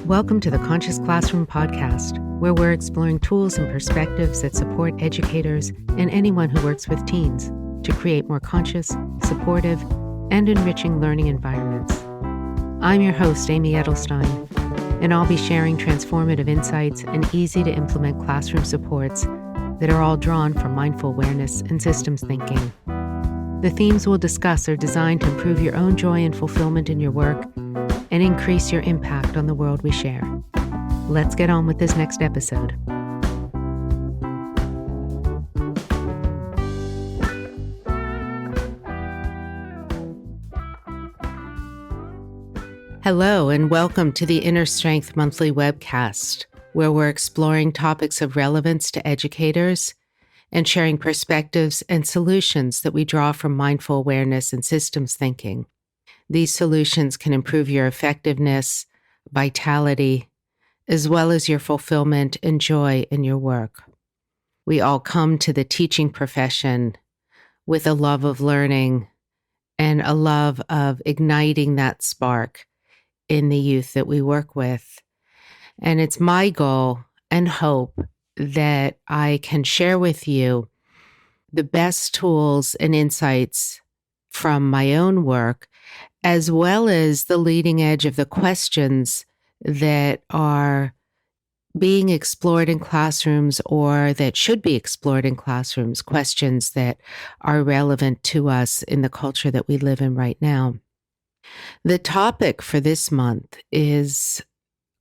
Welcome to the Conscious Classroom podcast, where we're exploring tools and perspectives that support educators and anyone who works with teens to create more conscious, supportive, and enriching learning environments. I'm your host, Amy Edelstein, and I'll be sharing transformative insights and easy-to-implement classroom supports that are all drawn from mindful awareness and systems thinking. The themes we'll discuss are designed to improve your own joy and fulfillment in your work and increase your impact on the world we share. Let's get on with this next episode. Hello, and welcome to the Inner Strength Monthly webcast, where we're exploring topics of relevance to educators and sharing perspectives and solutions that we draw from mindful awareness and systems thinking. These solutions can improve your effectiveness, vitality, as well as your fulfillment and joy in your work. We all come to the teaching profession with a love of learning and a love of igniting that spark in the youth that we work with. And it's my goal and hope that I can share with you the best tools and insights from my own work, as well as the leading edge of the questions that are being explored in classrooms or that should be explored in classrooms, questions that are relevant to us in the culture that we live in right now. The topic for this month is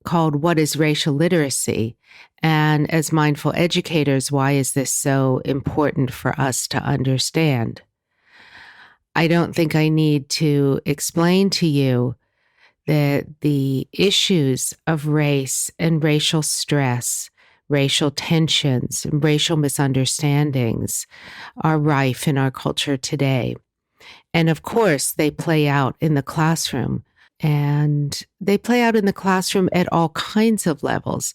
called What is Racial Literacy? And as mindful educators, why is this so important for us to understand? I don't think I need to explain to you that the issues of race and racial stress, racial tensions, and racial misunderstandings are rife in our culture today. And of course, they play out in the classroom. And they play out in the classroom at all kinds of levels.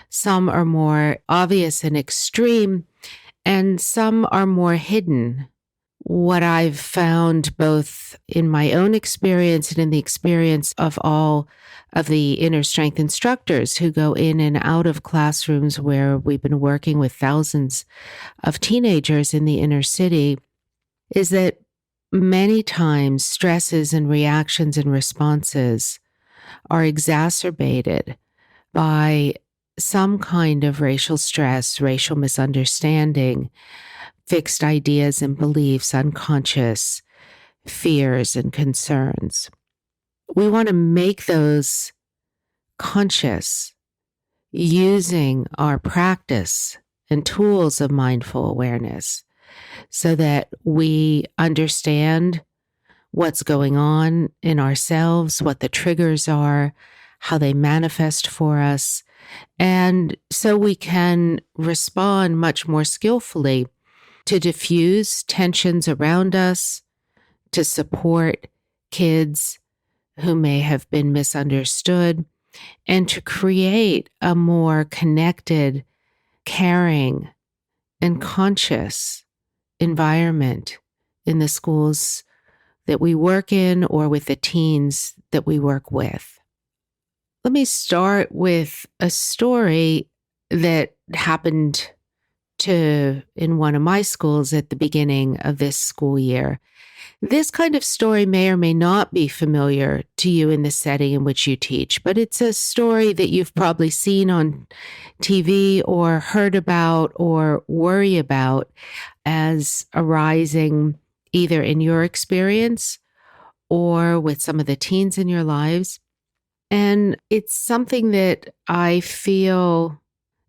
Some are more obvious and extreme, and some are more hidden. What I've found both in my own experience and in the experience of all of the inner strength instructors who go in and out of classrooms where we've been working with thousands of teenagers in the inner city is that many times stresses and reactions and responses are exacerbated by some kind of racial stress, racial misunderstanding, fixed ideas and beliefs, unconscious fears and concerns. We want to make those conscious using our practice and tools of mindful awareness so that we understand what's going on in ourselves, what the triggers are, how they manifest for us, and so we can respond much more skillfully to diffuse tensions around us, to support kids who may have been misunderstood, and to create a more connected, caring, and conscious environment in the schools that we work in or with the teens that we work with. Let me start with a story that happened in one of my schools at the beginning of this school year. This kind of story may or may not be familiar to you in the setting in which you teach, but it's a story that you've probably seen on TV or heard about or worry about as arising either in your experience or with some of the teens in your lives. And it's something that I feel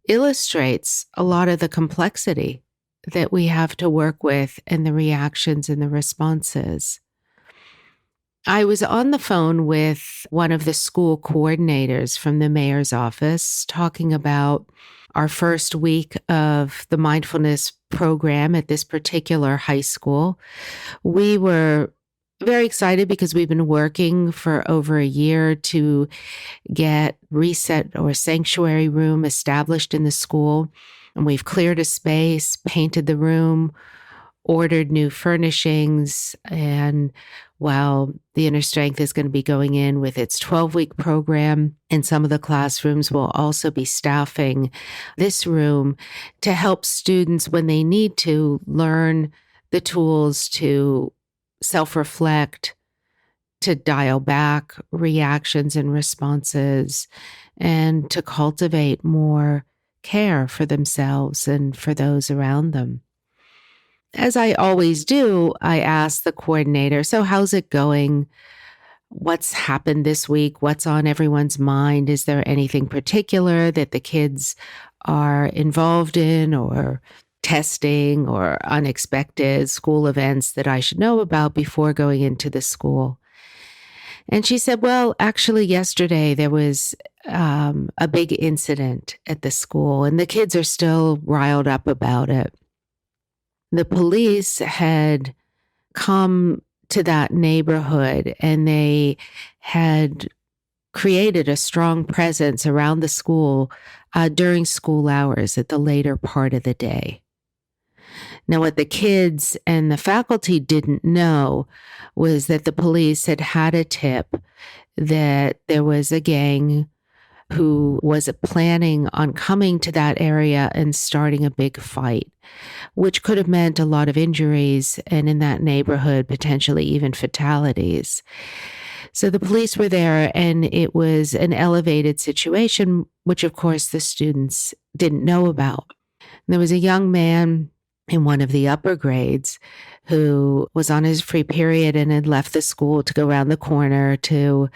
illustrates a lot of the complexity that we have to work with and the reactions and the responses. I was on the phone with one of the school coordinators from the mayor's office talking about our first week of the mindfulness program at this particular high school. We were very excited because we've been working for over a year to get reset or sanctuary room established in the school. And we've cleared a space, painted the room, ordered new furnishings. And while the Inner Strength is going to be going in with its 12-week program, and some of the classrooms will also be staffing this room to help students when they need to learn the tools to self-reflect, to dial back reactions and responses, and to cultivate more care for themselves and for those around them. As I always do, I ask the coordinator, so how's it going? What's happened this week? What's on everyone's mind? Is there anything particular that the kids are involved in, or testing, or unexpected school events that I should know about before going into the school? And she said, well, actually, yesterday there was a big incident at the school, and the kids are still riled up about it. The police had come to that neighborhood, and they had created a strong presence around the school during school hours at the later part of the day. Now, what the kids and the faculty didn't know was that the police had had a tip that there was a gang who was planning on coming to that area and starting a big fight, which could have meant a lot of injuries, and in that neighborhood, potentially even fatalities. So the police were there, and it was an elevated situation, which of course the students didn't know about. There was a young man in one of the upper grades who was on his free period and had left the school to go around the corner to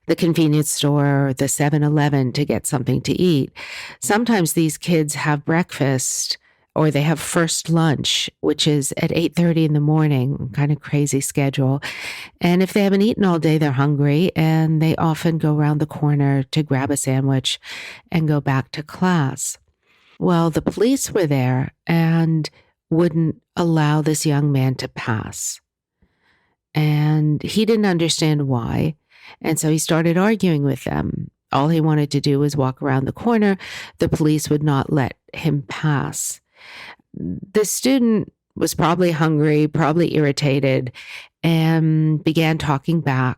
the convenience store or the 7-Eleven to get something to eat. Sometimes these kids have breakfast, or they have first lunch, which is at 8:30 in the morning, kind of crazy schedule. And if they haven't eaten all day, they're hungry, and they often go around the corner to grab a sandwich and go back to class. Well, the police were there and wouldn't allow this young man to pass. And he didn't understand why. And so he started arguing with them. All he wanted to do was walk around the corner. The police would not let him pass. The student was probably hungry, probably irritated, and began talking back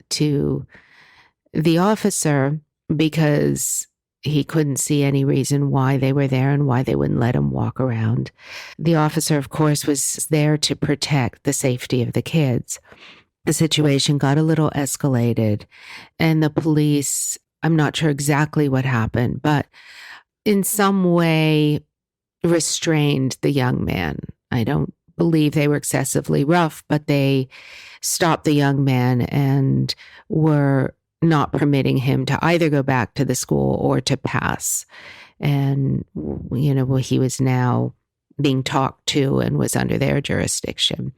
to the officer because he couldn't see any reason why they were there and why they wouldn't let him walk around. The officer, of course, was there to protect the safety of the kids. The situation got a little escalated, and the police, I'm not sure exactly what happened, but in some way restrained the young man. I don't believe they were excessively rough, but they stopped the young man and were not permitting him to either go back to the school or to pass. And, he was now being talked to and was under their jurisdiction.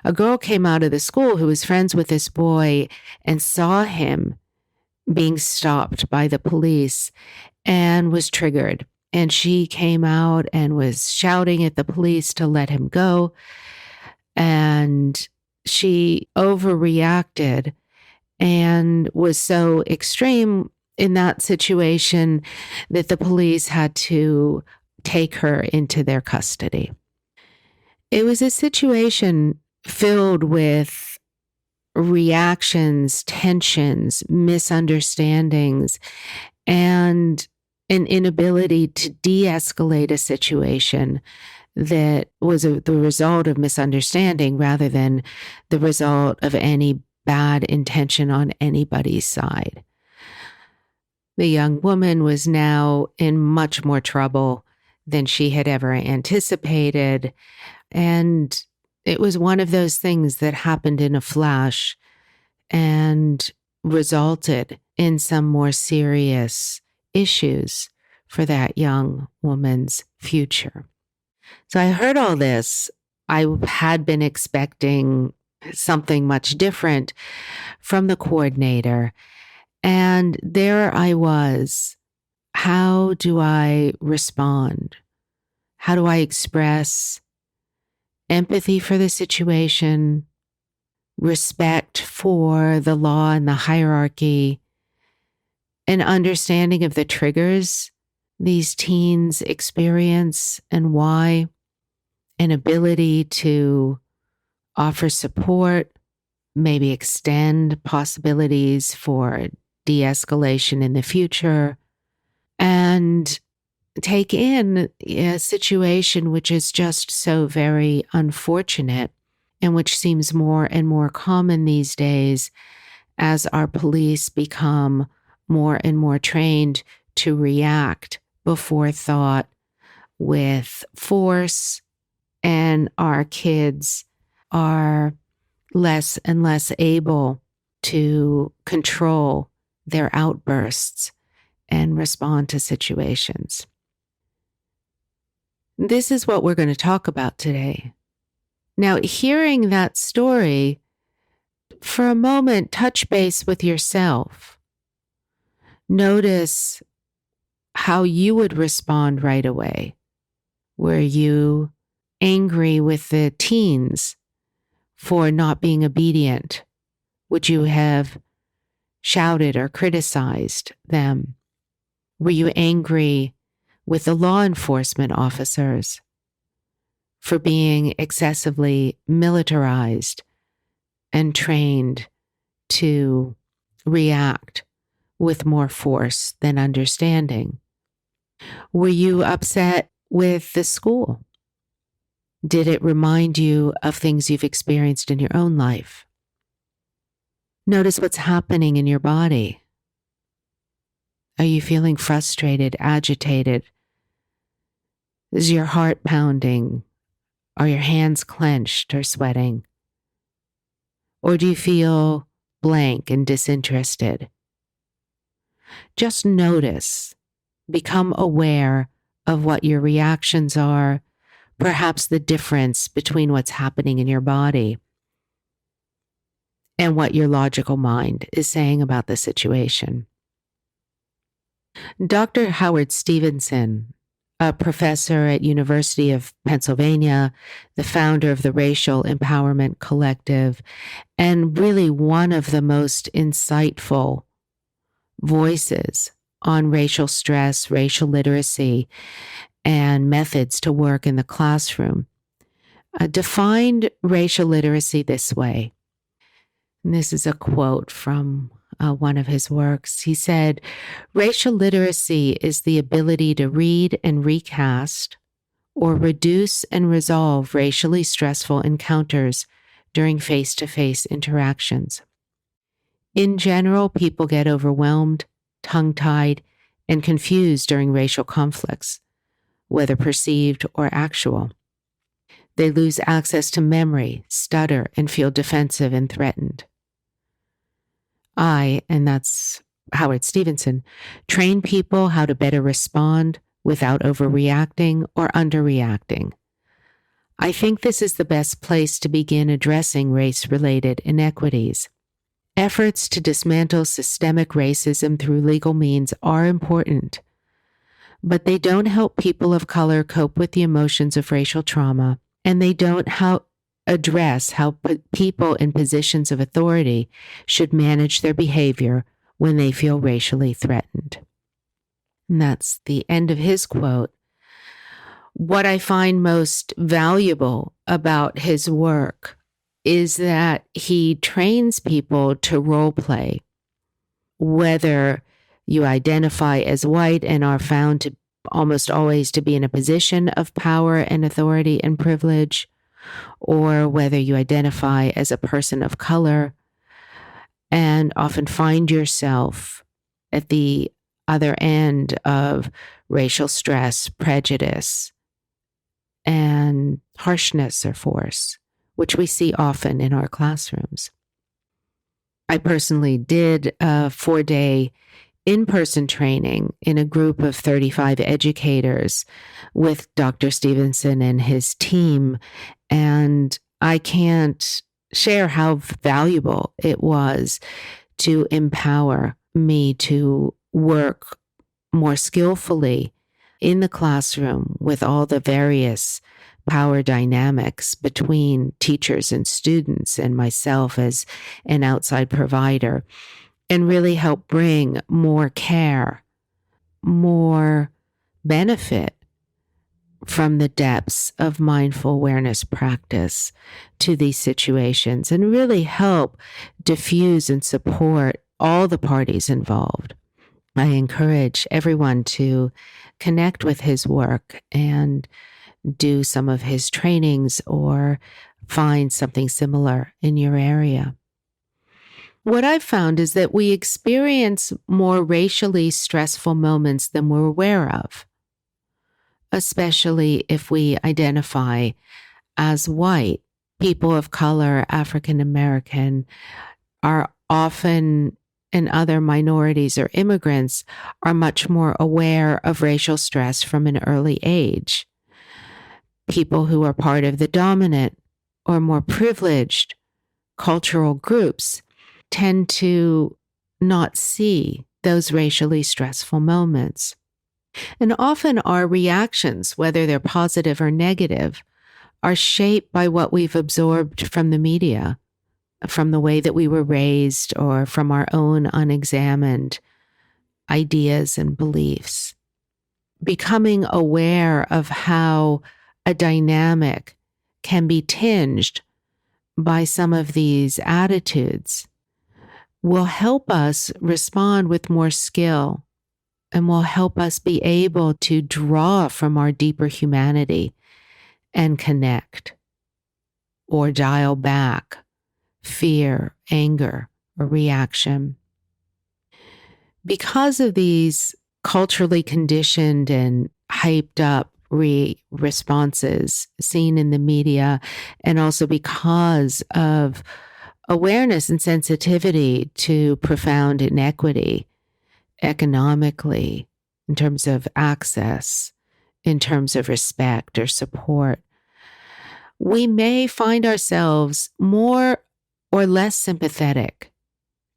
A girl came out of the school who was friends with this boy and saw him being stopped by the police and was triggered. And she came out and was shouting at the police to let him go. And she overreacted and was so extreme in that situation that the police had to take her into their custody. It was a situation filled with reactions, tensions, misunderstandings, and an inability to de-escalate a situation that was the result of misunderstanding rather than the result of any bad intention on anybody's side. The young woman was now in much more trouble than she had ever anticipated, and it was one of those things that happened in a flash and resulted in some more serious issues for that young woman's future. So I heard all this. I had been expecting something much different from the coordinator. And there I was. How do I respond? How do I express empathy for the situation, respect for the law and the hierarchy, an understanding of the triggers these teens experience and why, an ability to offer support, maybe extend possibilities for de-escalation in the future, and take in a situation which is just so very unfortunate and which seems more and more common these days as our police become more and more trained to react before thought with force, and our kids are less and less able to control their outbursts and respond to situations. This is what we're going to talk about today. Now, hearing that story, for a moment, touch base with yourself. Notice how you would respond right away. Were you angry with the teens for not being obedient? Would you have shouted or criticized them? Were you angry with the law enforcement officers for being excessively militarized and trained to react with more force than understanding? Were you upset with the school? Did it remind you of things you've experienced in your own life? Notice what's happening in your body. Are you feeling frustrated, agitated? Is your heart pounding? Are your hands clenched or sweating? Or do you feel blank and disinterested? Just notice, become aware of what your reactions are, perhaps the difference between what's happening in your body and what your logical mind is saying about the situation. Dr. Howard Stevenson, a professor at University of Pennsylvania, the founder of the Racial Empowerment Collective, and really one of the most insightful voices on racial stress, racial literacy, and methods to work in the classroom, defined racial literacy this way. And this is a quote from one of his works. He said, "Racial literacy is the ability to read and recast or reduce and resolve racially stressful encounters during face-to-face interactions. In general, people get overwhelmed, tongue-tied, and confused during racial conflicts, whether perceived or actual. They lose access to memory, stutter, and feel defensive and threatened. And that's Howard Stevenson, train people how to better respond without overreacting or underreacting. I think this is the best place to begin addressing race-related inequities. Efforts to dismantle systemic racism through legal means are important, but they don't help people of color cope with the emotions of racial trauma, and they don't address how people in positions of authority should manage their behavior when they feel racially threatened." And that's the end of his quote. What I find most valuable about his work is that he trains people to role play, whether you identify as white and are found to almost always to be in a position of power and authority and privilege, or whether you identify as a person of color and often find yourself at the other end of racial stress, prejudice, and harshness or force, which we see often in our classrooms. I personally did a 4-day in-person training in a group of 35 educators with Dr. Stevenson and his team, and I can't share how valuable it was to empower me to work more skillfully in the classroom with all the various power dynamics between teachers and students and myself as an outside provider, and really help bring more care, more benefit, from the depths of mindful awareness practice to these situations and really help diffuse and support all the parties involved. I encourage everyone to connect with his work and do some of his trainings or find something similar in your area. What I've found is that we experience more racially stressful moments than we're aware of, especially if we identify as white. People of color, African American, are often, and other minorities or immigrants are much more aware of racial stress from an early age. People who are part of the dominant or more privileged cultural groups tend to not see those racially stressful moments. And often our reactions, whether they're positive or negative, are shaped by what we've absorbed from the media, from the way that we were raised, or from our own unexamined ideas and beliefs. Becoming aware of how a dynamic can be tinged by some of these attitudes will help us respond with more skill and will help us be able to draw from our deeper humanity and connect or dial back fear, anger, or reaction. Because of these culturally conditioned and hyped up responses seen in the media, and also because of awareness and sensitivity to profound inequity economically, in terms of access, in terms of respect or support, we may find ourselves more or less sympathetic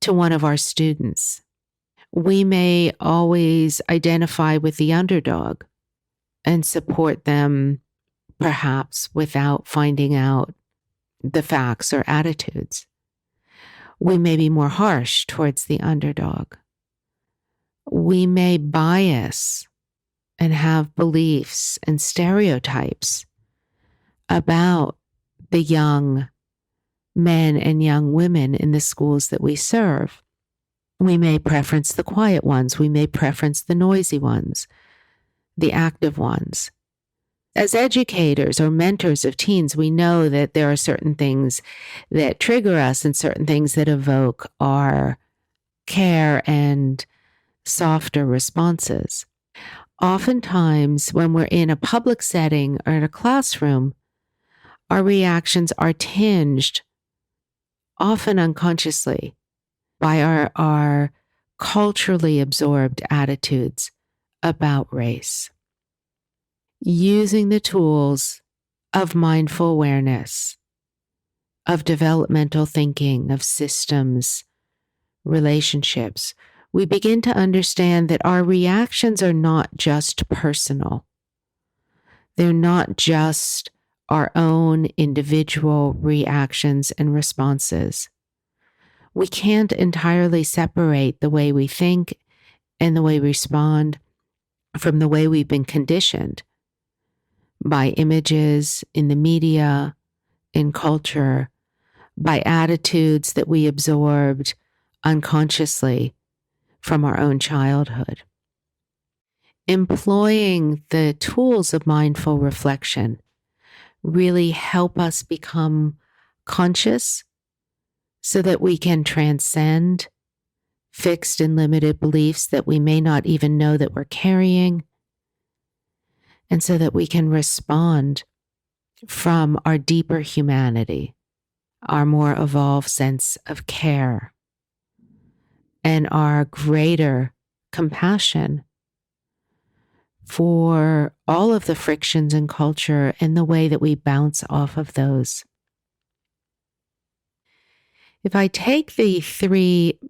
to one of our students. We may always identify with the underdog and support them, perhaps without finding out the facts or attitudes. We may be more harsh towards the underdog. We may bias and have beliefs and stereotypes about the young men and young women in the schools that we serve. We may preference the quiet ones. We may preference the noisy ones, the active ones. As educators or mentors of teens, we know that there are certain things that trigger us and certain things that evoke our care and softer responses. Oftentimes, when we're in a public setting or in a classroom, our reactions are tinged, often unconsciously, by our culturally absorbed attitudes about race. Using the tools of mindful awareness, of developmental thinking, of systems, relationships, we begin to understand that our reactions are not just personal. They're not just our own individual reactions and responses. We can't entirely separate the way we think and the way we respond from the way we've been conditioned by images in the media, in culture, by attitudes that we absorbed unconsciously from our own childhood. Employing the tools of mindful reflection really help us become conscious so that we can transcend fixed and limited beliefs that we may not even know that we're carrying, and so that we can respond from our deeper humanity, our more evolved sense of care, and our greater compassion for all of the frictions in culture and the way that we bounce off of those. If I take the three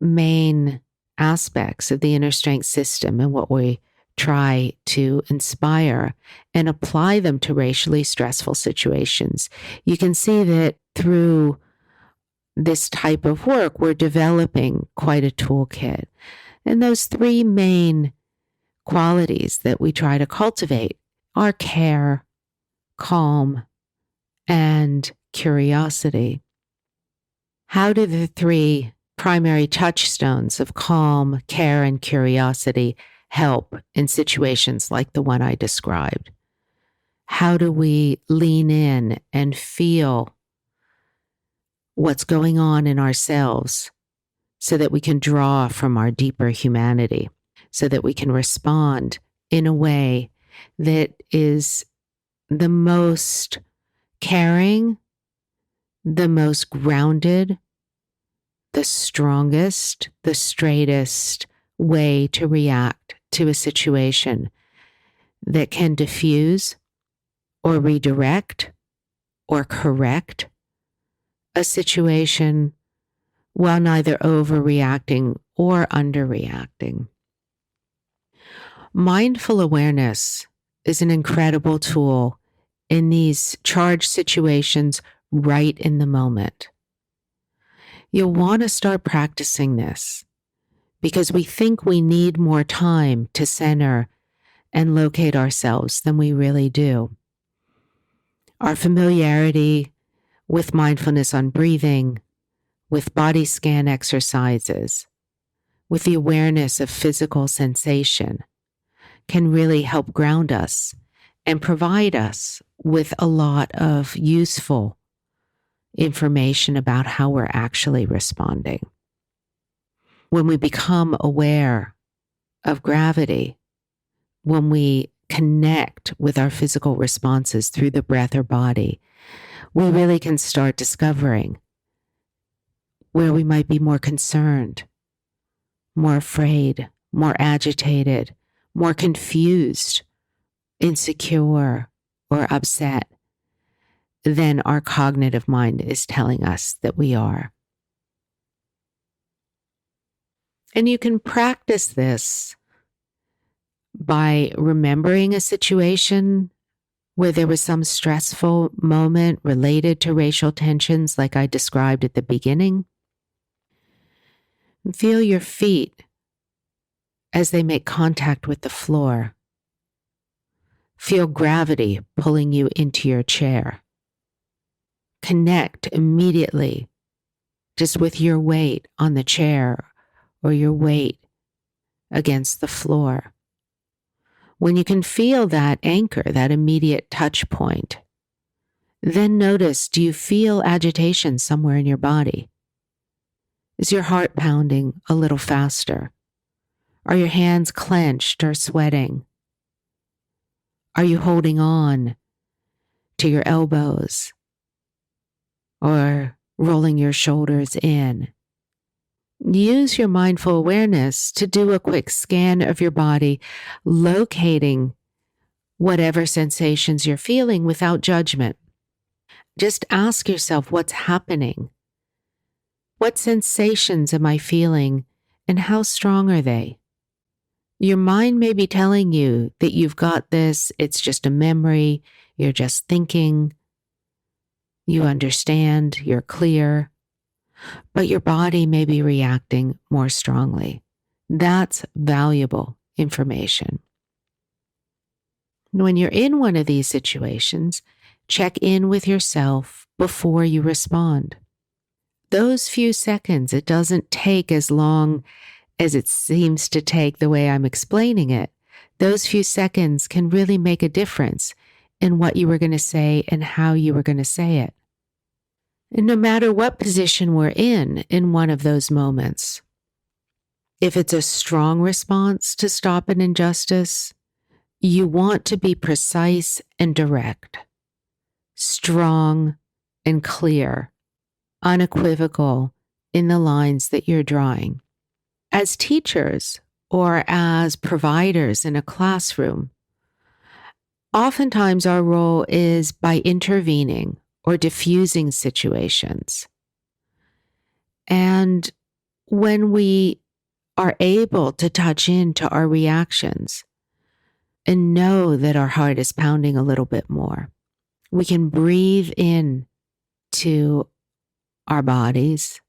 main aspects of the inner strength system and what we try to inspire and apply them to racially stressful situations, you can see that through this type of work, we're developing quite a toolkit. And those three main qualities that we try to cultivate are care, calm, and curiosity. How do the three primary touchstones of calm, care, and curiosity help in situations like the one I described? How do we lean in and feel what's going on in ourselves so that we can draw from our deeper humanity, so that we can respond in a way that is the most caring, the most grounded, the strongest, the straightest way to react to a situation that can diffuse or redirect or correct a situation while neither overreacting or underreacting. Mindful awareness is an incredible tool in these charged situations right in the moment. You'll want to start practicing this because we think we need more time to center and locate ourselves than we really do. Our familiarity with mindfulness on breathing, with body scan exercises, with the awareness of physical sensation can really help ground us and provide us with a lot of useful information about how we're actually responding. When we become aware of gravity, when we connect with our physical responses through the breath or body, we really can start discovering where we might be more concerned, more afraid, more agitated, more confused, insecure, or upset than our cognitive mind is telling us that we are. And you can practice this by remembering a situation where there was some stressful moment related to racial tensions like I described at the beginning. And feel your feet as they make contact with the floor. Feel gravity pulling you into your chair. Connect immediately just with your weight on the chair or your weight against the floor. When you can feel that anchor, that immediate touch point, then notice, do you feel agitation somewhere in your body? Is your heart pounding a little faster? Are your hands clenched or sweating? Are you holding on to your elbows or rolling your shoulders in? Use your mindful awareness to do a quick scan of your body, locating whatever sensations you're feeling without judgment. Just ask yourself what's happening. What sensations am I feeling and how strong are they? Your mind may be telling you that you've got this, it's just a memory, you're just thinking, you understand, you're clear, but your body may be reacting more strongly. That's valuable information. When you're in one of these situations, check in with yourself before you respond. Those few seconds, it doesn't take as long as it seems to take the way I'm explaining it. Those few seconds can really make a difference in what you were going to say and how you were going to say it. And no matter what position we're in one of those moments, if it's a strong response to stop an injustice, you want to be precise and direct, strong and clear, unequivocal in the lines that you're drawing. As teachers or as providers in a classroom, oftentimes our role is by intervening or diffusing situations. And when we are able to touch into our reactions and know that our heart is pounding a little bit more, we can breathe in to our bodies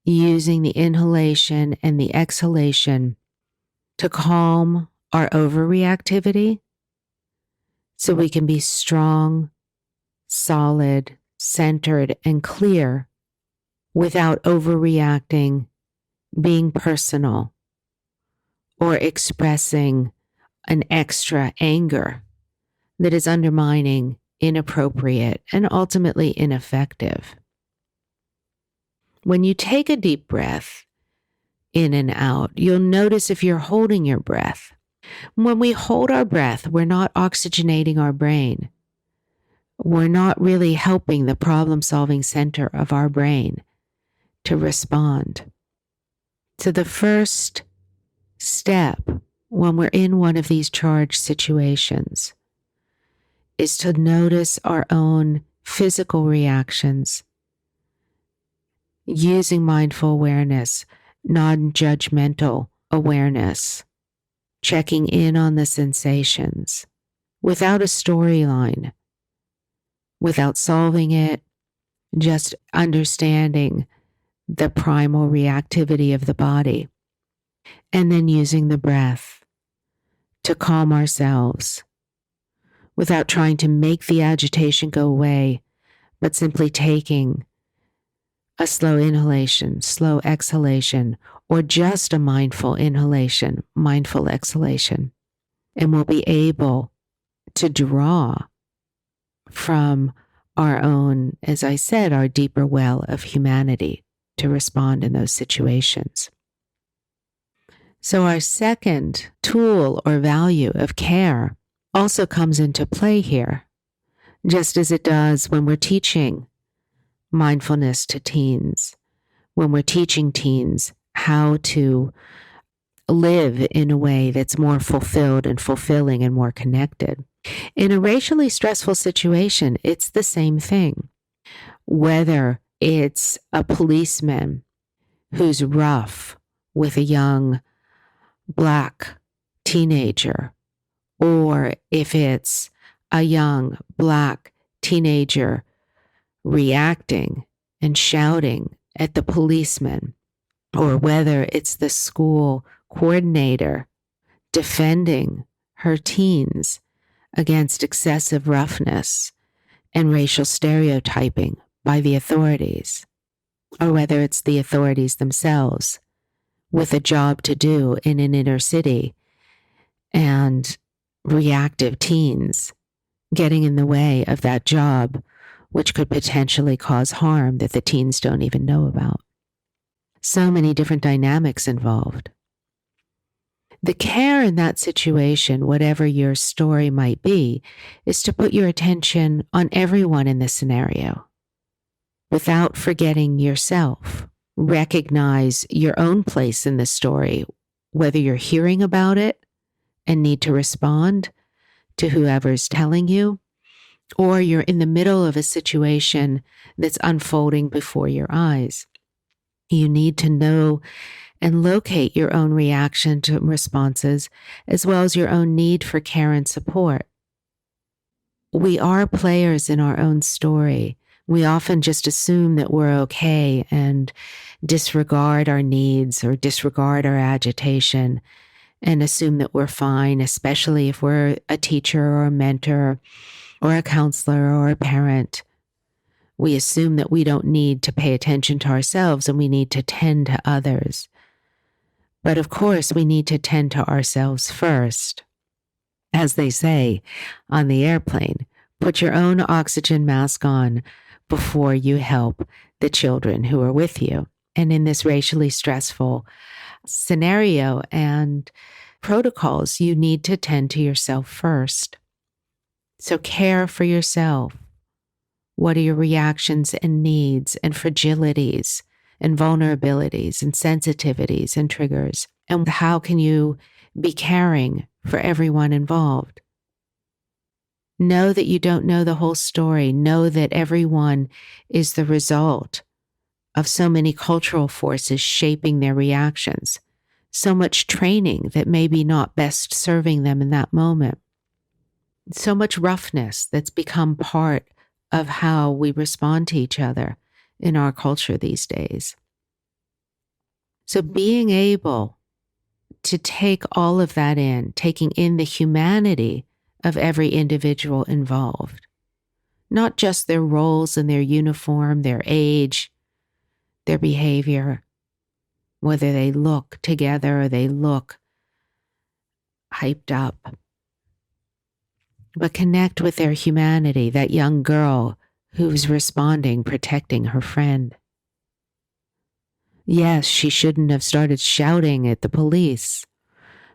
using the inhalation and the exhalation to calm our overreactivity so we can be strong, solid, centered, and clear without overreacting, being personal, or expressing an extra anger that is undermining, inappropriate, and ultimately ineffective. When you take a deep breath in and out, you'll notice if you're holding your breath. When we hold our breath, we're not oxygenating our brain. We're not really helping the problem-solving center of our brain to respond. So the first step when we're in one of these charged situations is to notice our own physical reactions using mindful awareness, non-judgmental awareness, checking in on the sensations without a storyline, without solving it, just understanding the primal reactivity of the body, and then using the breath to calm ourselves without trying to make the agitation go away, but simply taking a slow inhalation, slow exhalation, or just a mindful inhalation, mindful exhalation. And we'll be able to draw from our own, as I said, our deeper well of humanity to respond in those situations. So our second tool or value of care also comes into play here, just as it does when we're teaching mindfulness to teens, when we're teaching teens how to live in a way that's more fulfilled and fulfilling and more connected. In a racially stressful situation, it's the same thing. Whether it's a policeman who's rough with a young Black teenager, or if it's a young Black teenager reacting and shouting at the policeman, or whether it's the school coordinator defending her teens against excessive roughness and racial stereotyping by the authorities, or whether it's the authorities themselves with a job to do in an inner city and reactive teens getting in the way of that job, which could potentially cause harm that the teens don't even know about. So many different dynamics involved. The care in that situation, whatever your story might be, is to put your attention on everyone in the scenario without forgetting yourself. Recognize your own place in the story, whether you're hearing about it and need to respond to whoever's telling you, or you're in the middle of a situation that's unfolding before your eyes. You need to know and locate your own reaction to responses, as well as your own need for care and support. We are players in our own story. We often just assume that we're okay and disregard our needs or disregard our agitation and assume that we're fine, especially if we're a teacher or a mentor or a counselor or a parent. We assume that we don't need to pay attention to ourselves and we need to tend to others. But of course, we need to tend to ourselves first. As they say on the airplane, put your own oxygen mask on before you help the children who are with you. And in this racially stressful scenario and protocols, you need to tend to yourself first. So care for yourself. What are your reactions and needs and fragilities and vulnerabilities and sensitivities and triggers? And how can you be caring for everyone involved? Know that you don't know the whole story. Know that everyone is the result of so many cultural forces shaping their reactions. So much training that may be not best serving them in that moment. So much roughness that's become part of how we respond to each other in our culture these days. So being able to take all of that in, taking in the humanity of every individual involved. Not just their roles and their uniform, their age, their behavior, whether they look together or they look hyped up. But connect with their humanity, that young girl who's responding, protecting her friend. Yes, she shouldn't have started shouting at the police.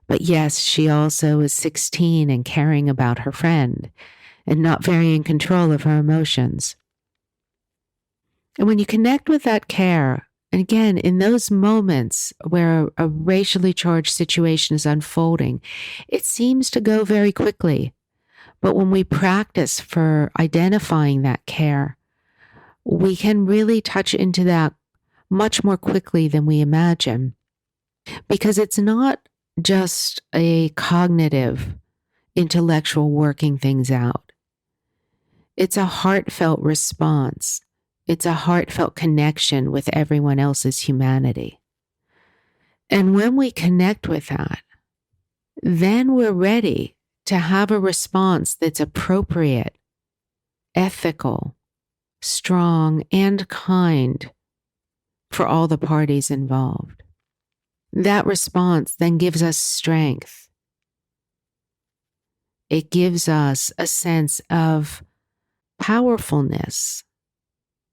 But yes, she also is 16 and caring about her friend and not very in control of her emotions. And when you connect with that care, and again, in those moments where a racially charged situation is unfolding, it seems to go very quickly. But when we practice for identifying that care, we can really touch into that much more quickly than we imagine. Because it's not just a cognitive, intellectual working things out. It's a heartfelt response. It's a heartfelt connection with everyone else's humanity. And when we connect with that, then we're ready to have a response that's appropriate, ethical, strong, and kind for all the parties involved. That response then gives us strength. It gives us a sense of powerfulness,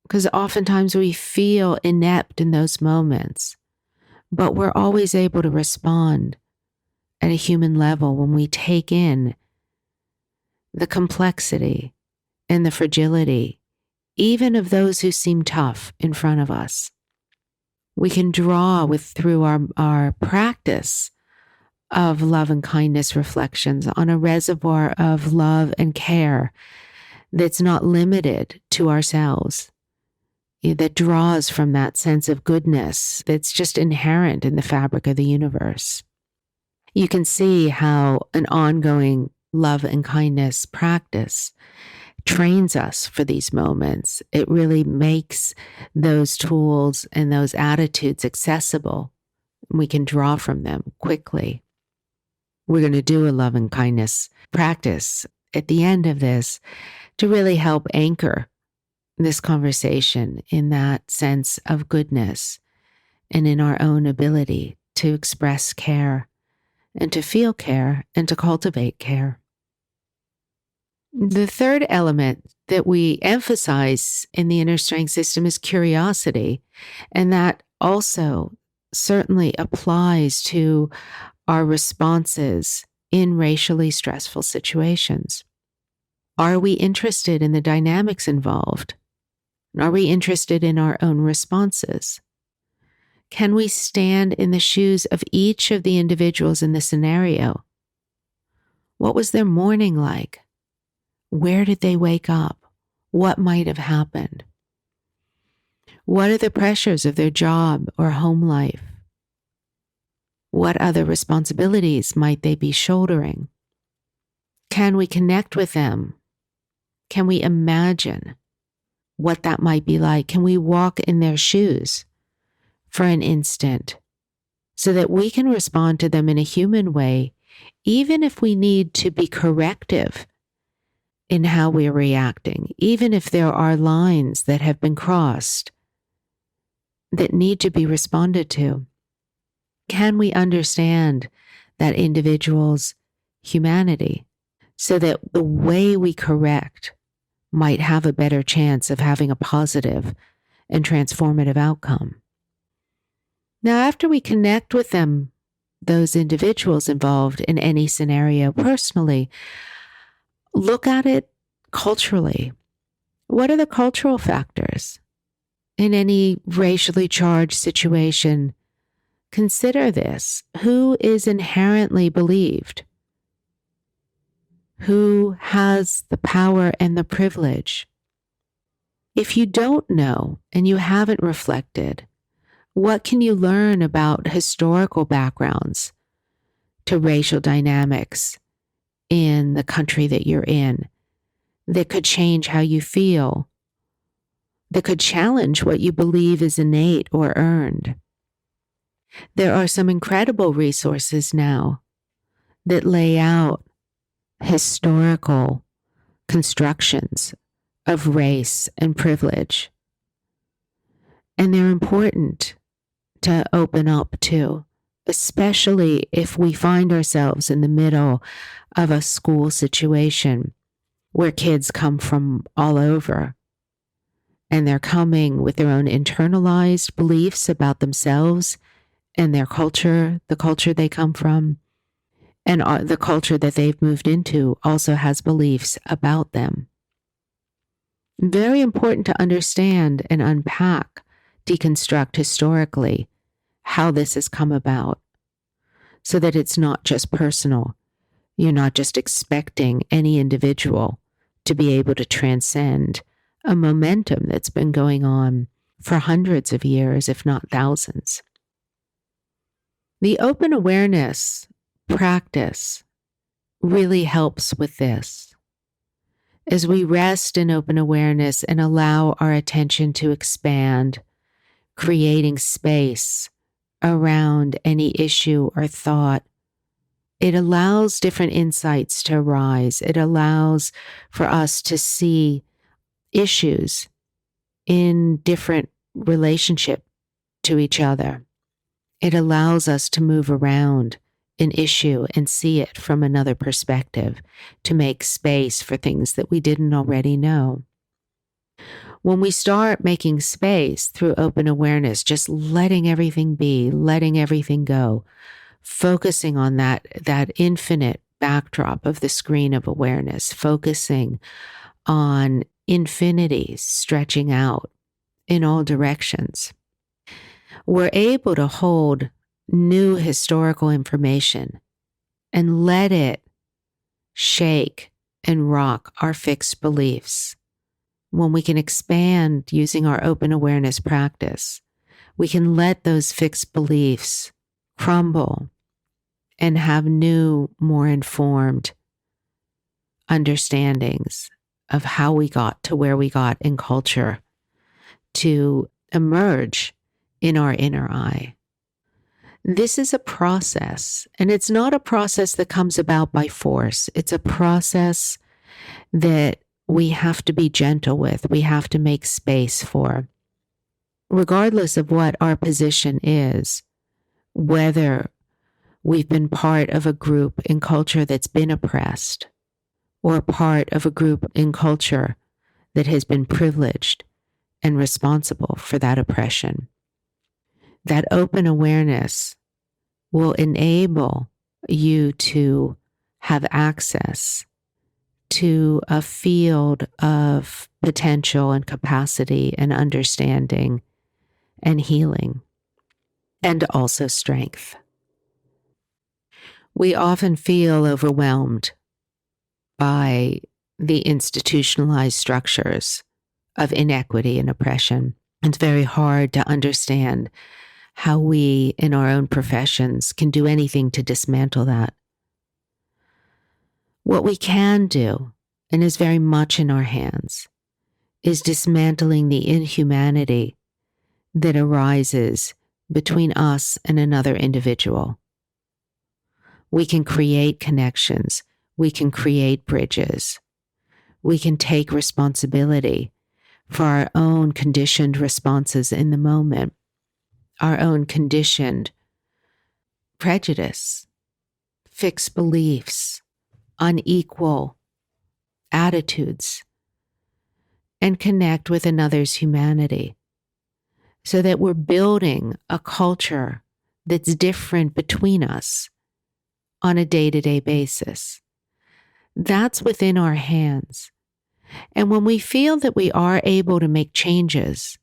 because oftentimes we feel inept in those moments, but we're always able to respond at a human level when we take in the complexity and the fragility, even of those who seem tough in front of us. We can draw through our practice of love and kindness reflections on a reservoir of love and care that's not limited to ourselves, that draws from that sense of goodness that's just inherent in the fabric of the universe. You can see how an ongoing love and kindness practice trains us for these moments. It really makes those tools and those attitudes accessible. We can draw from them quickly. We're going to do a love and kindness practice at the end of this to really help anchor this conversation in that sense of goodness and in our own ability to express care and to feel care and to cultivate care. The third element that we emphasize in the inner strength system is curiosity, and that also certainly applies to our responses in racially stressful situations. Are we interested in the dynamics involved? Are we interested in our own responses? Can we stand in the shoes of each of the individuals in the scenario? What was their morning like? Where did they wake up? What might have happened? What are the pressures of their job or home life? What other responsibilities might they be shouldering? Can we connect with them? Can we imagine what that might be like? Can we walk in their shoes for an instant so that we can respond to them in a human way, even if we need to be corrective in how we're reacting, even if there are lines that have been crossed that need to be responded to? Can we understand that individual's humanity so that the way we correct might have a better chance of having a positive and transformative outcome? Now, after we connect with them, those individuals involved in any scenario personally, look at it culturally. What are the cultural factors in any racially charged situation? Consider this. Who is inherently believed? Who has the power and the privilege? If you don't know and you haven't reflected, what can you learn about historical backgrounds to racial dynamics in the country that you're in that could change how you feel, that could challenge what you believe is innate or earned? There are some incredible resources now that lay out historical constructions of race and privilege. And they're important to open up to, especially if we find ourselves in the middle of a school situation where kids come from all over and they're coming with their own internalized beliefs about themselves and their culture, the culture they come from, and the culture that they've moved into also has beliefs about them. Very important to understand and unpack, deconstruct historically how this has come about so that it's not just personal. You're not just expecting any individual to be able to transcend a momentum that's been going on for hundreds of years, if not thousands. The open awareness practice really helps with this. As we rest in open awareness and allow our attention to expand, creating space around any issue or thought, it allows different insights to arise. It allows for us to see issues in different relationship to each other. It allows us to move around an issue and see it from another perspective, to make space for things that we didn't already know. When we start making space through open awareness, just letting everything be, letting everything go, focusing on that infinite backdrop of the screen of awareness, focusing on infinity stretching out in all directions, we're able to hold new historical information and let it shake and rock our fixed beliefs. When we can expand using our open awareness practice, we can let those fixed beliefs crumble and have new, more informed understandings of how we got to where we got in culture to emerge in our inner eye. This is a process, and it's not a process that comes about by force. It's a process that we have to be gentle with, we have to make space for. Regardless of what our position is, whether we've been part of a group in culture that's been oppressed, or part of a group in culture that has been privileged and responsible for that oppression, that open awareness will enable you to have access to a field of potential and capacity and understanding and healing, and also strength. We often feel overwhelmed by the institutionalized structures of inequity and oppression. It's very hard to understand how we, in our own professions, can do anything to dismantle that. What we can do, and is very much in our hands, is dismantling the inhumanity that arises between us and another individual. We can create connections. We can create bridges. We can take responsibility for our own conditioned responses in the moment, our own conditioned prejudice, fixed beliefs, unequal attitudes, and connect with another's humanity so that we're building a culture that's different between us on a day-to-day basis. That's within our hands. And when we feel that we are able to make changes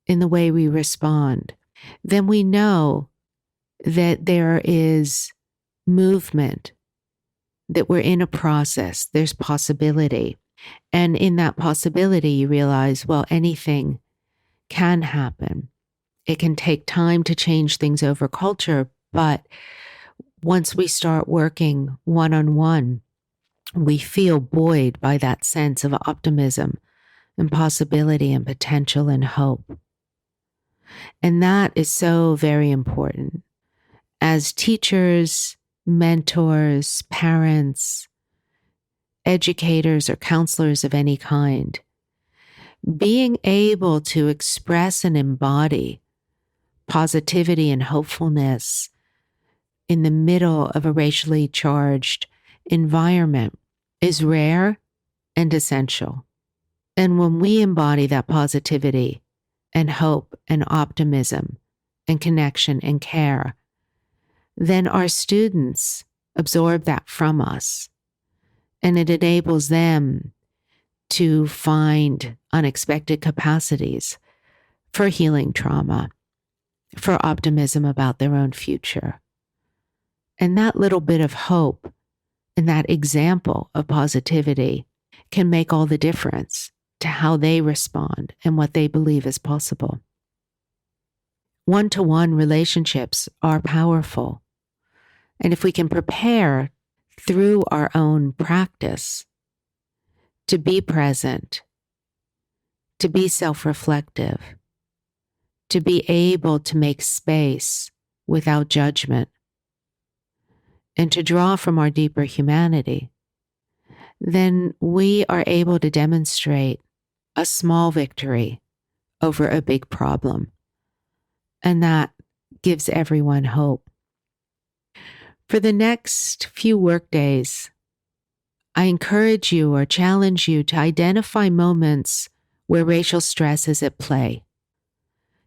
in the way we respond, then we know that there is movement, that we're in a process, there's possibility. And in that possibility, you realize, well, anything can happen. It can take time to change things over culture, but once we start working one-on-one, we feel buoyed by that sense of optimism and possibility and potential and hope. And that is so very important. As teachers, mentors, parents, educators or counselors of any kind, being able to express and embody positivity and hopefulness in the middle of a racially charged environment is rare and essential. And when we embody that positivity and hope and optimism and connection and care, then our students absorb that from us, and it enables them to find unexpected capacities for healing trauma, for optimism about their own future. And that little bit of hope and that example of positivity can make all the difference to how they respond and what they believe is possible. One-to-one relationships are powerful. And if we can prepare through our own practice to be present, to be self-reflective, to be able to make space without judgment, and to draw from our deeper humanity, then we are able to demonstrate a small victory over a big problem. And that gives everyone hope. For the next few workdays, I encourage you or challenge you to identify moments where racial stress is at play.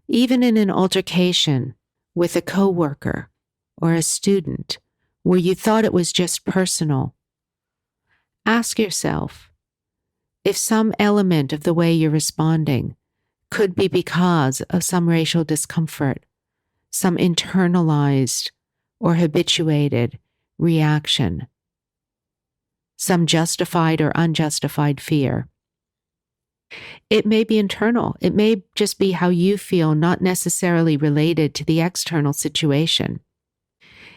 Even in an altercation with a coworker or a student where you thought it was just personal, ask yourself if some element of the way you're responding could be because of some racial discomfort, some internalized or habituated reaction, some justified or unjustified fear. It may be internal. It may just be how you feel, not necessarily related to the external situation.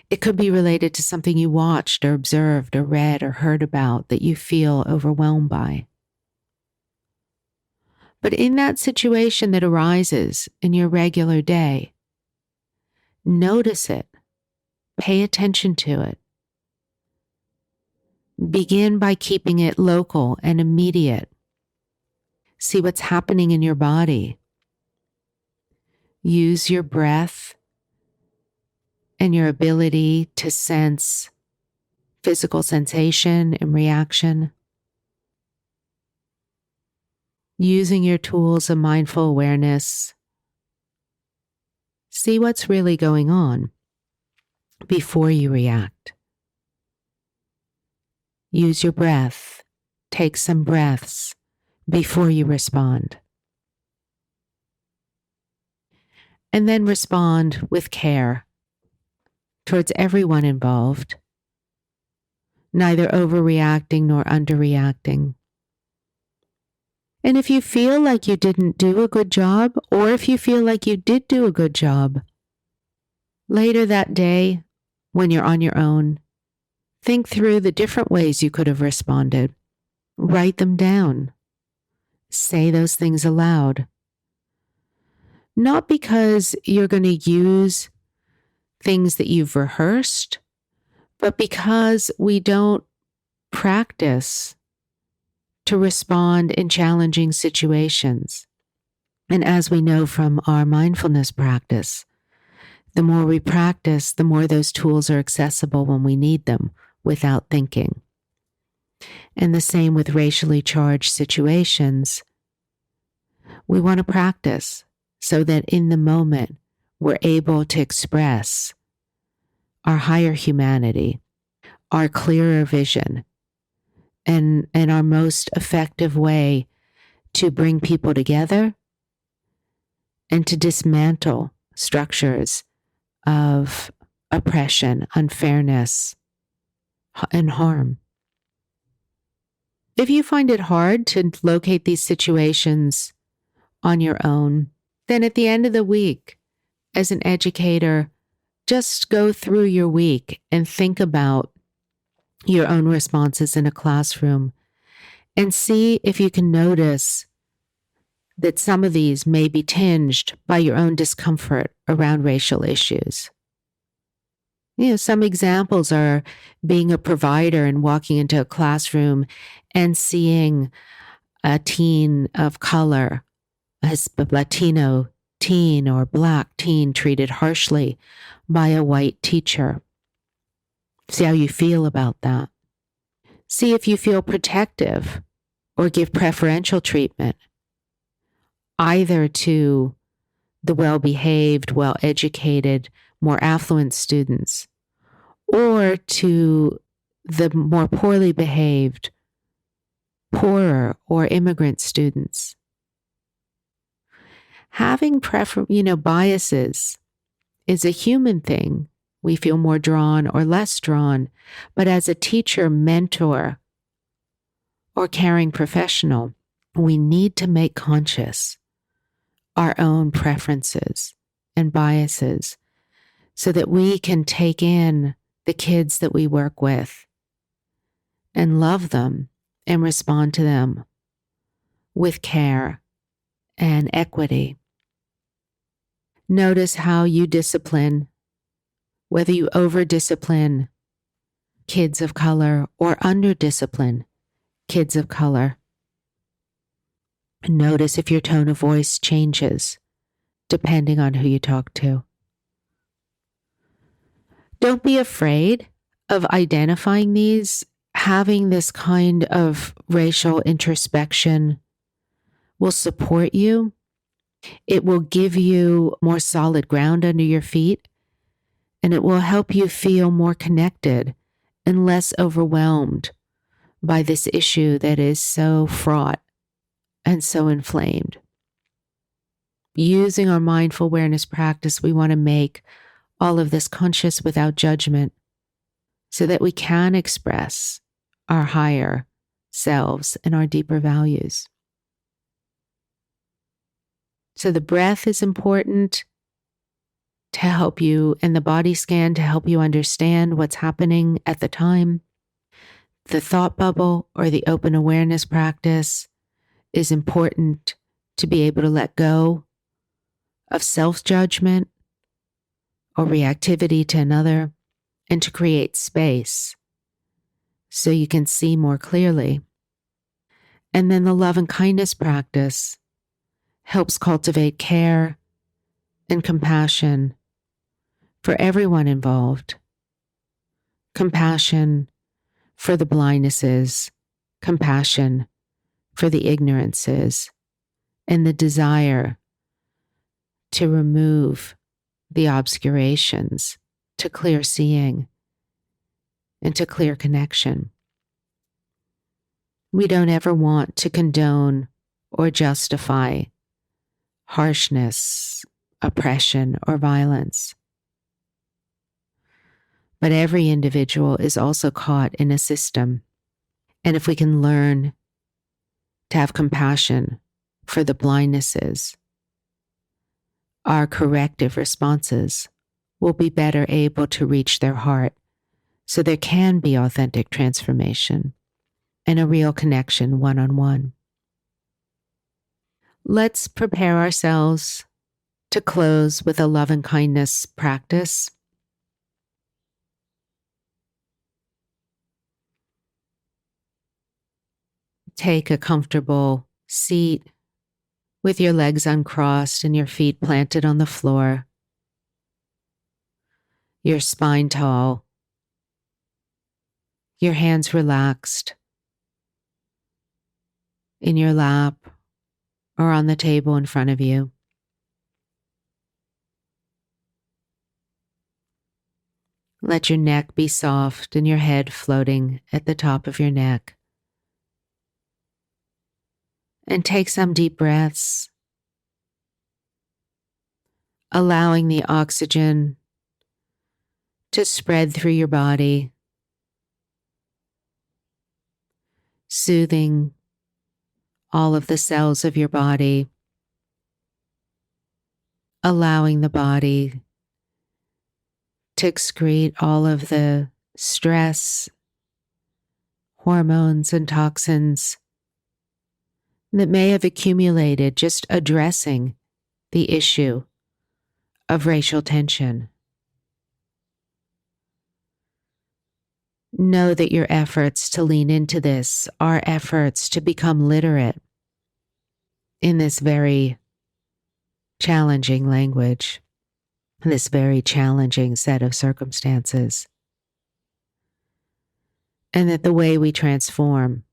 It could be related to something you watched or observed or read or heard about that you feel overwhelmed by. But in that situation that arises in your regular day, notice it. Pay attention to it. Begin by keeping it local and immediate. See what's happening in your body. Use your breath and your ability to sense physical sensation and reaction. Using your tools of mindful awareness, see what's really going on before you react. Use your breath. Take some breaths before you respond. And then respond with care towards everyone involved, neither overreacting nor underreacting. And if you feel like you didn't do a good job, or if you feel like you did do a good job, later that day, when you're on your own, think through the different ways you could have responded. Write them down. Say those things aloud. Not because you're going to use things that you've rehearsed, but because we don't practice to respond in challenging situations. And as we know from our mindfulness practice, the more we practice, the more those tools are accessible when we need them without thinking. And the same with racially charged situations. We want to practice so that in the moment we're able to express our higher humanity, our clearer vision, and our most effective way to bring people together and to dismantle structures of oppression, unfairness, and harm. If you find it hard to locate these situations on your own, then at the end of the week, as an educator, just go through your week and think about your own responses in a classroom and see if you can notice that some of these may be tinged by your own discomfort around racial issues. Some examples are being a provider and walking into a classroom and seeing a teen of color, a Latino teen or Black teen treated harshly by a white teacher. See how you feel about that. See if you feel protective or give preferential treatment, either to the well-behaved, well-educated, more affluent students, or to the more poorly behaved, poorer or immigrant students. Having biases is a human thing. We feel more drawn or less drawn, but as a teacher, mentor, or caring professional, we need to make conscious our own preferences and biases so that we can take in the kids that we work with and love them and respond to them with care and equity. Notice how you discipline, whether you over-discipline kids of color or under-discipline kids of color. Notice if your tone of voice changes depending on who you talk to. Don't be afraid of identifying these. Having this kind of racial introspection will support you. It will give you more solid ground under your feet, and it will help you feel more connected and less overwhelmed by this issue that is so fraught and so inflamed. Using our mindful awareness practice, we want to make all of this conscious without judgment so that we can express our higher selves and our deeper values. So the breath is important to help you, and the body scan to help you understand what's happening at the time. The thought bubble or the open awareness practice is important to be able to let go of self-judgment or reactivity to another and to create space so you can see more clearly. And then the love and kindness practice helps cultivate care and compassion for everyone involved. Compassion for the blindnesses, compassion for the ignorances, and the desire to remove the obscurations to clear seeing and to clear connection. We don't ever want to condone or justify harshness, oppression, or violence. But every individual is also caught in a system. And if we can learn to have compassion for the blindnesses, our corrective responses will be better able to reach their heart so there can be authentic transformation and a real connection one-on-one. Let's prepare ourselves to close with a love and kindness practice. Take a comfortable seat with your legs uncrossed and your feet planted on the floor, your spine tall, your hands relaxed in your lap or on the table in front of you. Let your neck be soft and your head floating at the top of your neck. And take some deep breaths, allowing the oxygen to spread through your body, soothing all of the cells of your body, allowing the body to excrete all of the stress, hormones, and toxins that may have accumulated just addressing the issue of racial tension. know that your efforts to lean into this are efforts to become literate in this very challenging language, this very challenging set of circumstances. And that the way we transform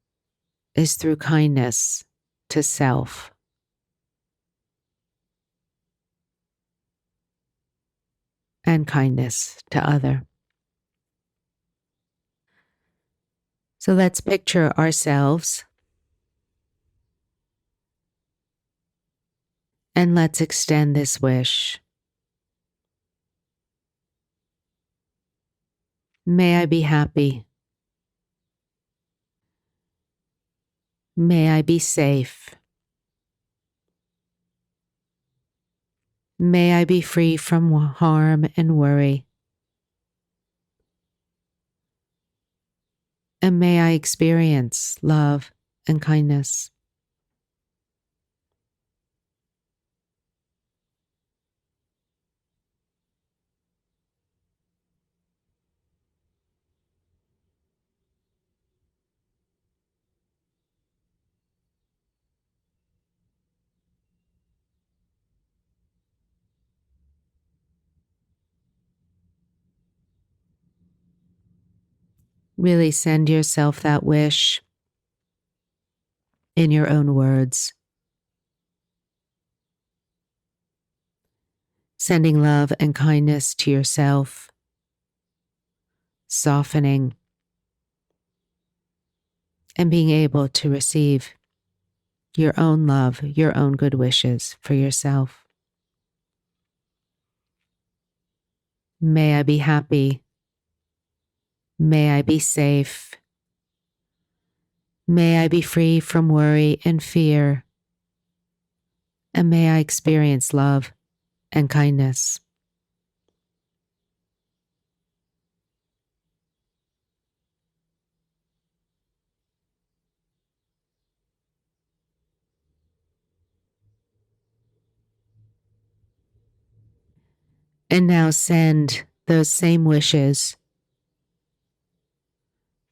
is through kindness to self and kindness to other. So let's picture ourselves and let's extend this wish. May I be happy. May I be safe. May I be free from harm and worry. And may I experience love and kindness. Really send yourself that wish in your own words. Sending love and kindness to yourself, softening, and being able to receive your own love, your own good wishes for yourself. May I be happy. May I be safe. May I be free from worry and fear. And may I experience love and kindness. And now send those same wishes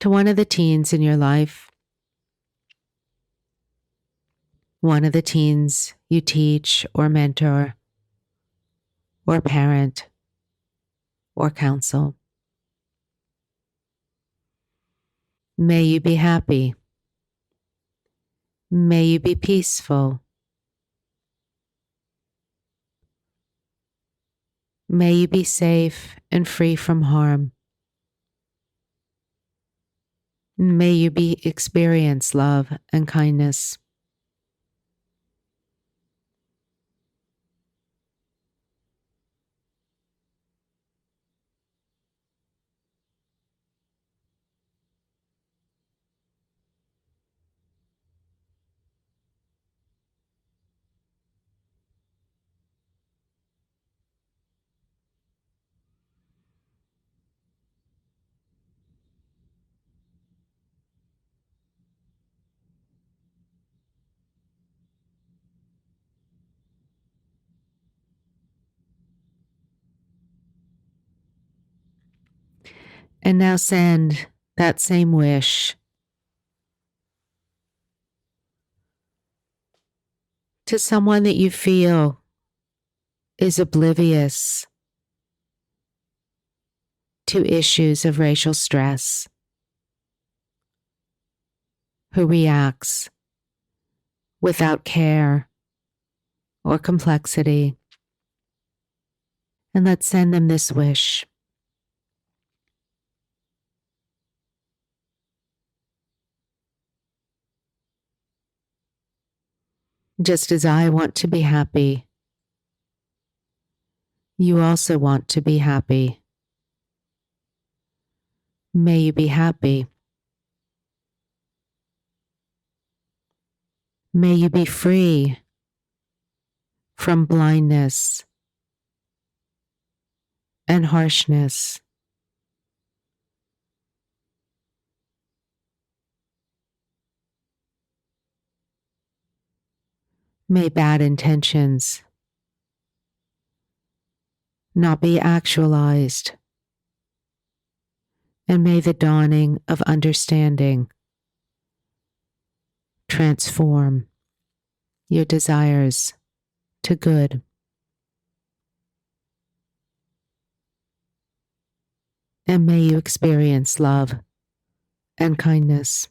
to one of the teens in your life, one of the teens you teach or mentor or parent or counsel. May you be happy. May you be peaceful. May you be safe and free from harm. May you experience love and kindness. And now send that same wish to someone that you feel is oblivious to issues of racial stress, who reacts without care or complexity. And let's send them this wish. Just as I want to be happy, you also want to be happy. May you be happy. May you be free from blindness and harshness. May bad intentions not be actualized And may the dawning of understanding transform your desires to good. And may you experience love and kindness.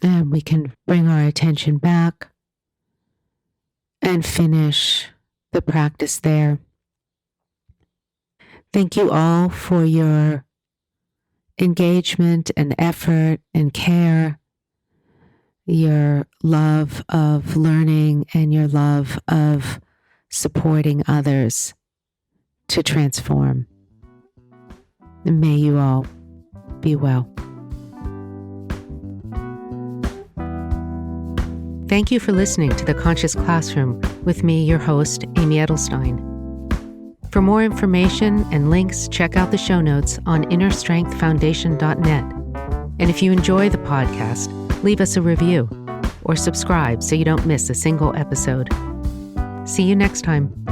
And we can bring our attention back and finish the practice there. Thank you all for your engagement and effort and care, your love of learning and your love of supporting others to transform. And may you all be well. Thank you for listening to The Conscious Classroom with me, your host, Amy Edelstein. For more information and links, check out the show notes on innerstrengthfoundation.net. And if you enjoy the podcast, leave us a review or subscribe so you don't miss a single episode. See you next time.